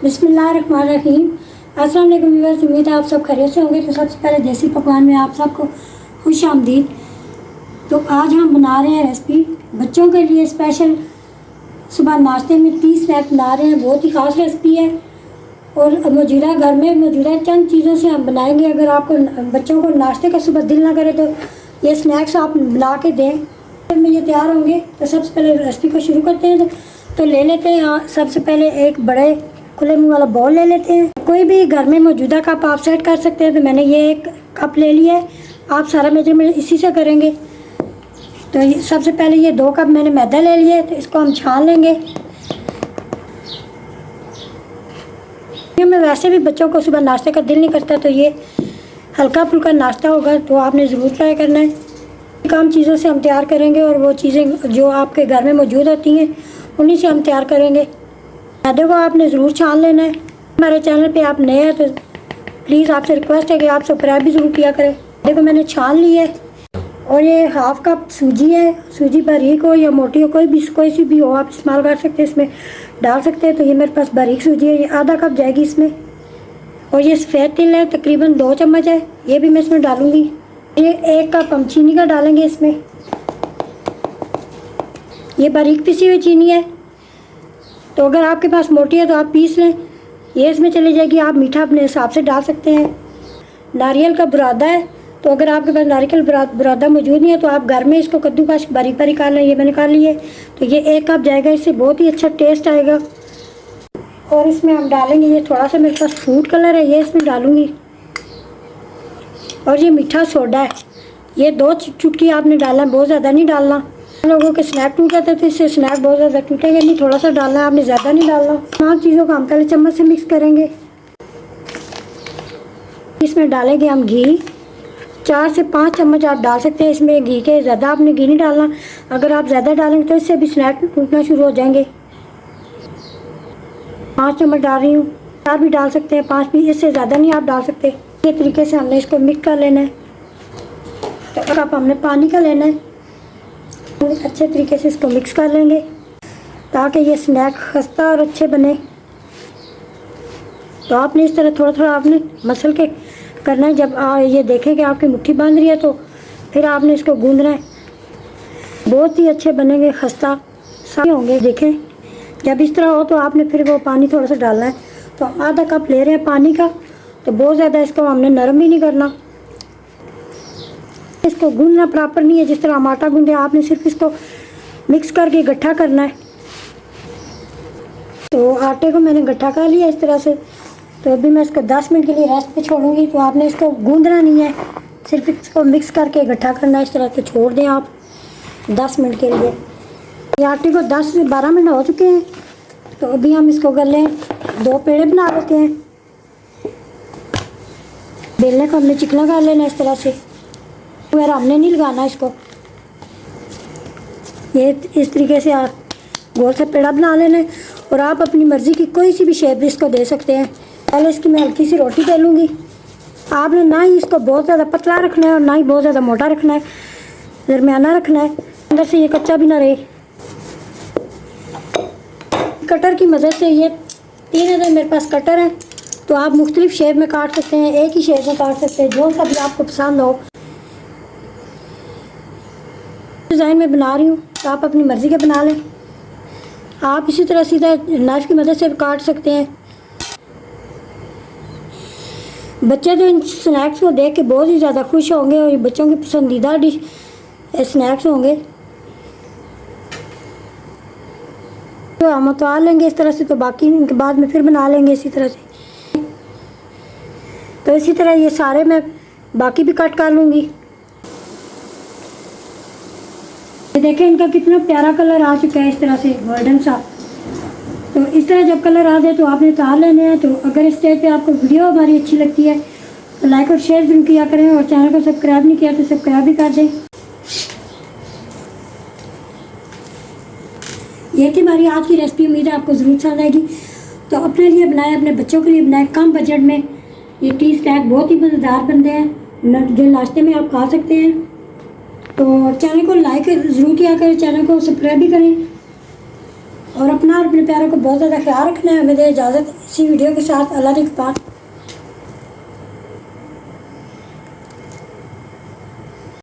बिस्मिल्लाहिर्रहमानिर्रहीम। अस्सलाम वालेकुम व्यूअर्स, उम्मीद है आप सब खैरियत से होंगे। तो सबसे पहले देसी पकवान में आप सबको खुश आमदीद। तो आज हम बना रहे हैं रेसिपी बच्चों के लिए स्पेशल। सुबह नाश्ते में 30 स्नैक बना रहे हैं। बहुत ही ख़ास रेसिपी है और मौजूदा घर में मौजूदा चंद चीज़ों से हम बनाएंगे। अगर आपको बच्चों को नाश्ते का सुबह दिल ना करे तो ये स्नैक्स आप बना के दें। में ये तैयार होंगे। तो सबसे पहले रेसिपी को शुरू करते हैं। तो ले लेते हैं सबसे पहले एक बड़े खुले मुँह वाला बाउल ले लेते हैं। कोई भी घर में मौजूदा कप आप सेट कर सकते हैं। तो मैंने ये एक कप ले लिया है। आप सारा मेजरमेंट इसी से करेंगे। तो सबसे पहले ये 2 कप मैंने मैदा ले लिया है। तो इसको हम छान लेंगे। में वैसे भी बच्चों को सुबह नाश्ते का दिल नहीं करता, तो ये हल्का फुल्का नाश्ता होगा, तो आपने ज़रूर ट्राई करना है। कम चीज़ों से हम तैयार करेंगे और वो चीज़ें जो आपके घर में मौजूद होती हैं उन्हीं से हम तैयार करेंगे। मैदे को आपने ज़रूर छान लेना है। हमारे चैनल पे आप नए हैं तो प्लीज़ आपसे रिक्वेस्ट है कि आप सब्सक्राइब भी ज़रूर किया करें। देखो मैंने छान ली है। और ये हाफ़ कप सूजी है। सूजी बारीक हो या मोटी हो, कोई सी भी हो आप इस्तेमाल कर सकते हैं, इसमें डाल सकते हैं। तो ये मेरे पास बारीक सूजी है, ये आधा कप जाएगी इसमें। और ये सफ़ेद तिल है, तकरीबन 2 चम्मच है, ये भी मैं इसमें डालूँगी। ये 1 कप हम चीनी का डालेंगे इसमें। ये बारीक पिसी हुई चीनी है। तो अगर आपके पास मोटी है तो आप पीस लें, ये इसमें चली जाएगी। आप मीठा अपने हिसाब से डाल सकते हैं। नारियल का बुरादा है, तो अगर आपके पास नारियल बुरादा मौजूद नहीं है तो आप घर में इसको कद्दूकस बारीक बारीक कर लें। ये मैंने कर लिए। तो ये 1 कप जाएगा, इससे बहुत ही अच्छा टेस्ट आएगा। और इसमें हम डालेंगे, ये थोड़ा सा मेरे पास फूड कलर है, ये इसमें डालूँगी। और ये मीठा सोडा है, ये 2 चुटकी आपने डालना है, बहुत ज़्यादा नहीं डालना। लोगों के स्नैक टूट जाते थे, इससे स्नैक बहुत ज़्यादा टूटेंगे नहीं, थोड़ा सा डालना है आपने, ज़्यादा नहीं डालना। तमाम चीज़ों को हम पहले चम्मच से मिक्स करेंगे। इसमें डालेंगे हम घी। 4 से 5 चम्मच आप डाल सकते हैं इसमें घी के, ज़्यादा आपने घी नहीं डालना। अगर आप ज़्यादा डालेंगे तो इससे भी स्नैक टूटना शुरू हो जाएंगे। 5 चम्मच डाल रही हूँ। 4 भी डाल सकते हैं, 5 भी, इससे ज़्यादा नहीं आप डाल सकते। इस तरीके से हमने इसको मिक्स कर लेना है। तो अब कप हमने पानी का लेना है। अच्छे तरीके से इसको मिक्स कर लेंगे ताकि ये स्नैक खस्ता और अच्छे बने। तो आपने इस तरह थोड़ा थोड़ा आपने मसल के करना है। जब ये देखें कि आपकी मुट्ठी बांध रही है तो फिर आपने इसको गूंदना है। बहुत ही अच्छे बनेंगे, खस्ता सारे होंगे। देखें जब इस तरह हो तो आपने फिर वो पानी थोड़ा सा डालना है। तो आधा कप ले रहे हैं पानी का। तो बहुत ज़्यादा इसको हमने नरम भी नहीं करना। इसको गूंदना प्रॉपर नहीं है, जिस तरह हम आटा गूंदे, आपने सिर्फ इसको मिक्स करके गट्ठा करना है। तो आटे को मैंने गट्ठा कर लिया इस तरह से। तो अभी मैं इसको 10 मिनट के लिए रेस्ट पे छोड़ूंगी। तो आपने इसको गूंदना नहीं है, सिर्फ इसको मिक्स करके गट्ठा करना है। इस तरह से छोड़ दें आप 10 मिनट के लिए। ये आटे को 10 से 12 मिनट हो चुके हैं। तो अभी हम इसको कर लें, 2 पेड़े बना लेते हैं। बेलने को हमने चिकना कर लेना इस तरह से, वगैरह हमने नहीं लगाना इसको। ये इस तरीके से आप गोल से पेड़ा बना लेना है। और आप अपनी मर्ज़ी की कोई सी भी शेप इसको दे सकते हैं। पहले इसकी मैं हल्की सी रोटी बेलूँगी। आपने ना ही इसको बहुत ज़्यादा पतला रखना है और ना ही बहुत ज़्यादा मोटा रखना है, दरमियाना रखना है, अंदर से ये कच्चा भी ना रहे। कटर की मदद से, ये 3 अदर मेरे पास कटर है, तो आप मुख्तलिफ शेप में काट सकते हैं, एक ही शेप में काट सकते हैं, जो सा भी आपको पसंद हो। डिज़ाइन में बना रही हूँ तो आप अपनी मर्ज़ी के बना लें। आप इसी तरह सीधा नाइफ़ की मदद से काट सकते हैं। बच्चे तो इन स्नैक्स को देख के बहुत ही ज़्यादा खुश होंगे और ये बच्चों की पसंदीदा डिश स्नैक्स होंगे। तो हम उतार लेंगे इस तरह से। तो बाकी इनके बाद में फिर बना लेंगे इसी तरह से। तो इसी तरह ये सारे मैं बाकी भी कट कर लूँगी। देखें इनका कितना प्यारा कलर आ चुका है, इस तरह से गोल्डन सा। तो इस तरह जब कलर आ जाए तो आपने उतार लेने हैं। तो अगर इस स्टेज पे आपको वीडियो हमारी अच्छी लगती है तो लाइक और शेयर जरूर किया करें। और चैनल को सब्सक्राइब नहीं किया तो सब्सक्राइब भी कर दें। ये थी हमारी आज की रेसिपी। उम्मीद है आपको ज़रूर पसंद आएगी। तो अपने लिए बनाएं, अपने बच्चों के लिए बनाएं, कम बजट में। ये टी स्नैक बहुत ही मज़ेदार बनते हैं, जो नाश्ते में आप खा सकते हैं। तो चैनल को लाइक ज़रूर किया करें, चैनल को सब्सक्राइब भी करें। और अपना और अपने प्यारों को बहुत ज़्यादा ख्याल रखना है। हमें दे इजाज़त इसी वीडियो के साथ। अल्लाह के पास।